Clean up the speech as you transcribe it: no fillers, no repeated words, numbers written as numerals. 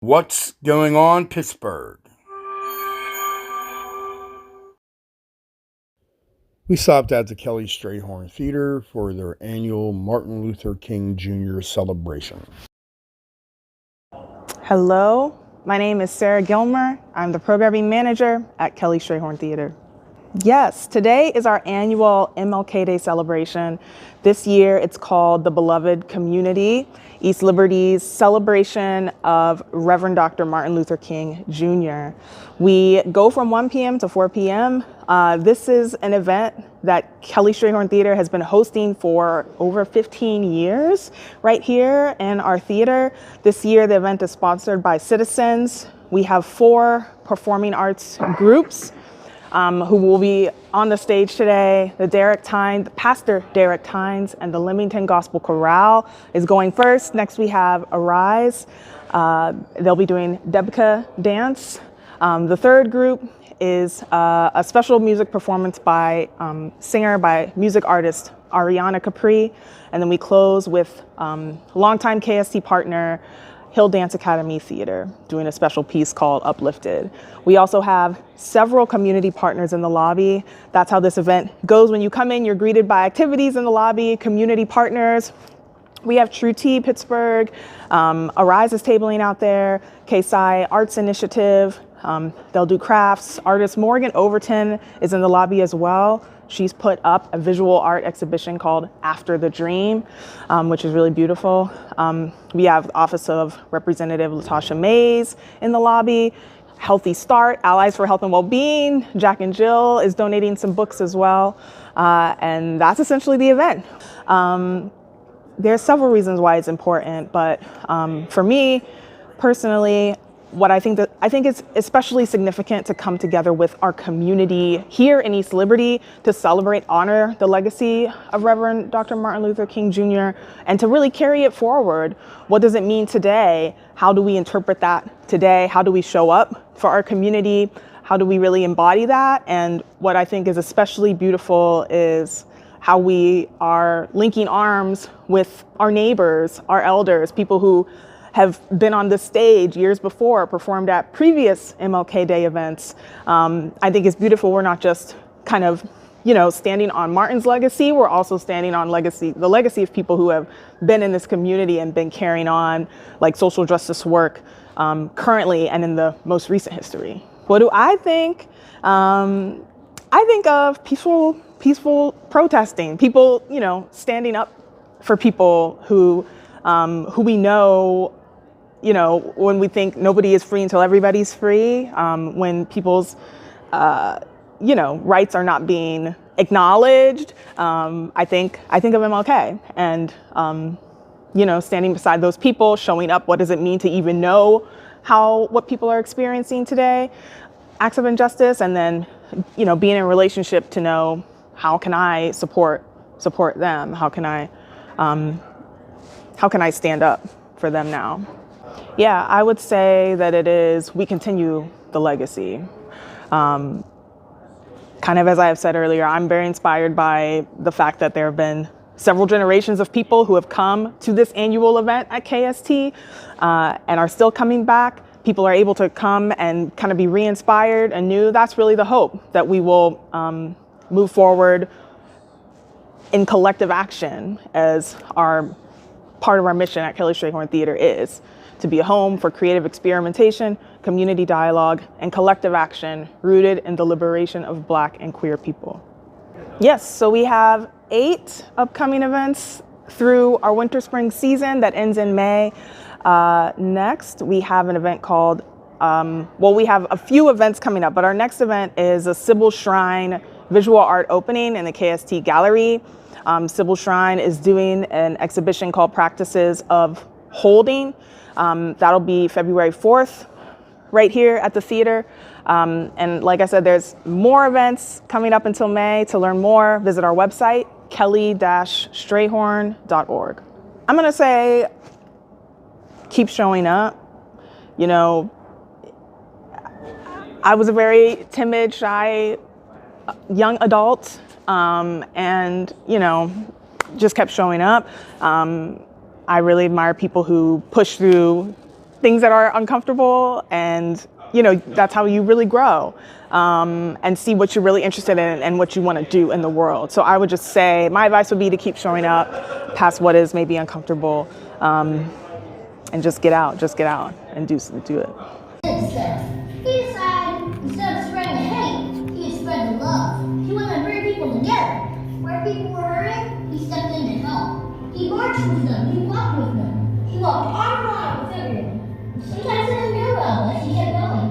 What's going on, Pittsburgh? We stopped at the Kelly Strayhorn Theater for their annual Martin Luther King Jr. celebration. Hello, my name is Sarah Gilmer. I'm the programming manager at Kelly Strayhorn Theater. Yes, today is our annual MLK Day celebration. This year it's called the Beloved Community, East Liberty's celebration of Reverend Dr. Martin Luther King Jr. We go from 1 p.m. to 4 p.m. This is an event that Kelly Strayhorn Theater has been hosting for over 15 years right here in our theater. This year the event is sponsored by Citizens. We have 4 performing arts groups who will be on the stage today. Pastor Derek Tynes and the Leamington Gospel Chorale is going first. Next we have Arise. They'll be doing Debka Dance. The third group is a special music performance by music artist Ariana Capri. And then we close with longtime KST partner Hill Dance Academy Theater doing a special piece called Uplifted. We also have several community partners in the lobby. That's how this event goes. When you come in, you're greeted by activities in the lobby, community partners. We have True Tea Pittsburgh, Arise is tabling out there, KSI Arts Initiative. They'll do crafts. Artist Morgan Overton is in the lobby as well. She's put up a visual art exhibition called After the Dream, which is really beautiful. We have the Office of Representative Latasha Mays in the lobby, Healthy Start, Allies for Health and Wellbeing. Jack and Jill is donating some books as well. And that's essentially the event. There's several reasons why it's important, but for me personally, I think it's especially significant to come together with our community here in East Liberty to celebrate, honor the legacy of Reverend Dr. Martin Luther King Jr. and to really carry it forward. What does it mean today? How do we interpret that today? How do we show up for our community? How do we really embody that? And what I think is especially beautiful is how we are linking arms with our neighbors, our elders, people who have been on this stage years before, performed at previous MLK Day events. I think it's beautiful. We're not just kind of, standing on Martin's legacy. We're also standing on the legacy of people who have been in this community and been carrying on like social justice work currently and in the most recent history. What do I think? I think of peaceful protesting, people, standing up for people who we know, when we think nobody is free until everybody's free, when people's, rights are not being acknowledged. I think of MLK and, standing beside those people, showing up. What does it mean to even know what people are experiencing today? Acts of injustice, and then, being in a relationship to know how can I support them? How can I stand up for them now? Yeah, I would say that we continue the legacy. Kind of as I have said earlier, I'm very inspired by the fact that there have been several generations of people who have come to this annual event at KST and are still coming back. People are able to come and kind of be re-inspired anew. That's really the hope, that we will move forward in collective action as part of our mission at Kelly Strayhorn Theater is to be a home for creative experimentation, community dialogue, and collective action rooted in the liberation of Black and queer people. Yes, so we have 8 upcoming events through our winter-spring season that ends in May. Next, we have an event called, we have a few events coming up, but our next event is a Sybil Shrine visual art opening in the KST Gallery. Sybil Shrine is doing an exhibition called Practices of Holding. That'll be February 4th, right here at the theater. And like I said, there's more events coming up until May. To learn more, visit our website, kelly-strayhorn.org. I'm gonna say, keep showing up. I was a very timid, shy, young adult, and, just kept showing up. I really admire people who push through things that are uncomfortable, and that's how you really grow, and see what you're really interested in and what you want to do in the world. So I would just say my advice would be to keep showing up past what is maybe uncomfortable, and just get out and do it. He decided instead of spreading hate, he would spread the love. He wanted to bring people together. Where people were hurting, he stepped in to help. He marched with them. He walked with them. He walked arm in arm with everyone. Sometimes it didn't go well, but he kept going.